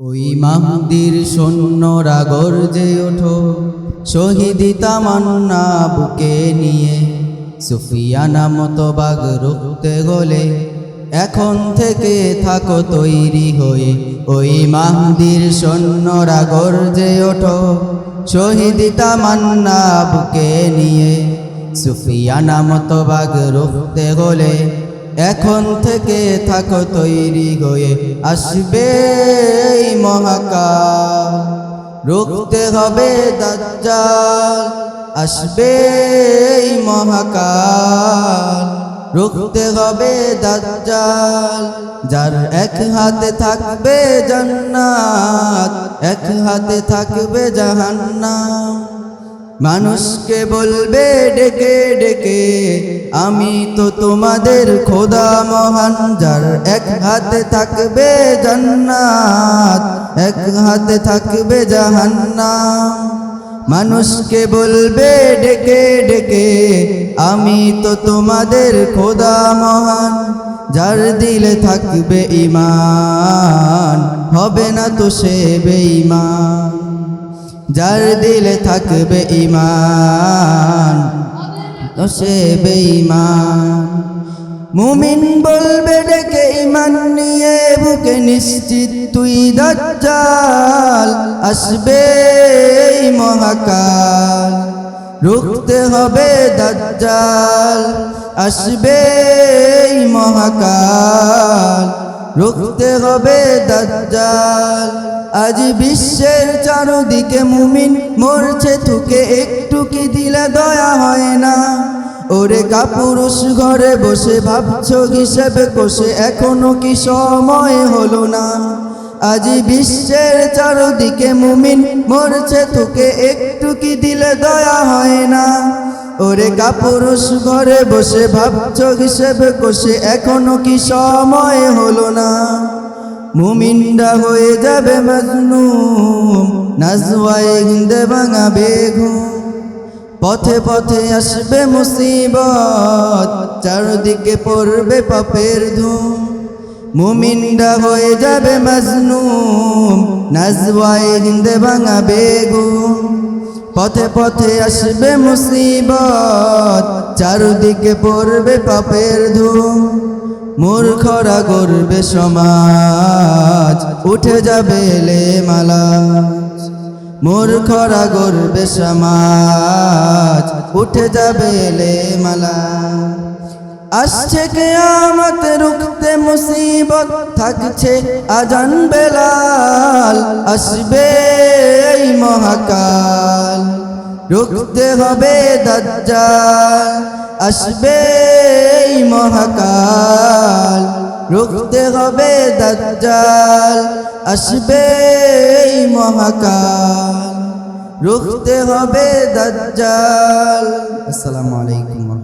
ওই মাহদির সৈন্যরা গর্জে ওঠো, শহীদ তামান্না বুকে নিয়ে, সুফিয়ানা মতো বাগ রুখতে গলে এখন থেকে থাকো তৈরি হয়ে। ওই মাহদির সৈন্যরা গর্জে ওঠো, শহীদ তামান্না বুকে নিয়ে, সুফিয়ানা মতো বাগ রুখতে গলে এখন থেকে থাকো তৈরি হয়ে। আসবে এই মহাকাল, রুখতে হবে দাজ্জাল। আসবে এই মহাকাল, রুখতে হবে দাজ্জাল। যার এক হাতে থাকবে জান্নাত, এক হাতে থাকবে জাহান্নাম। মানুষকে বলবে ডেকে ডেকে, আমি তো তোমাদের খোদা মহান। যার এক হাতে থাকবে জান্নাত, এক হাতে থাকবে জাহান্নাম। মানুষকে বলবে ডেকে ডেকে, আমি তো তোমাদের খোদা মহান। যার দিলে থাকবে ঈমান, হবে না তো সে বেঈমান। যার দিলে থাকবে ঈমান, তো সে বেঈমান। মুমিন বলবে ডেকে ঈমান নিয়ে বুকে, নিশ্চিত তুই দাজ্জাল। আসবে এই মহাকাল, রুখতে হবে দাজ্জাল। আসবে এই মহাকাল, রুখতে হবে দাজ্জাল। আজ বিশ্বের চারদিকে মুমিন মরছে থুকে, একটু কি দিলে দয়া হয় না? ওরে কাপুরুষ ঘরে বসে ভাবছো হিসেবে কষে, এখনো কি সময় হলো না? আজ বিশ্বের চারদিকে মুমিন মরছে থুকে, একটু কি দিলে দয়া হয় না? ওরে কাপুরুষ ঘরে বসে ভাবছো হিসেবে কষে, এখনো কি সময় হলো না? মুমিনরা হয়ে যাবে মাজনুম, নাজওয়ায়ে হিন্দে ভাঙাবে ঘুম। পথে পথে আসবে মুসিবত, চারদিকে পড়বে পাপের ধুম। মুমিনরা হয়ে যাবে মাজনুম, নাজওয়ায়ে হিন্দে ভাঙাবে ঘুম। পথে পথে আসবে মুসিবত, চারদিকে পড়বে পাপের ধুম। মূর্খরা গড়বে সমাজ, উঠে যাবে এলেমালাজ। মূর্খরা গড়বে সমাজ, উঠে যাবে এলেমালাজ। আসছে কিয়ামত, রুখতে মুসিবত, থাকছে আজান বেলাল। আসবে এই মহাকাল, রুখতে হবে দাজ্জাল। আসবে এই মহাকাল, রুখতে হবে দাজ্জাল। আসবে এই মহাকাল, রুখতে হবে দাজ্জাল। আসসালামু আলাইকুম।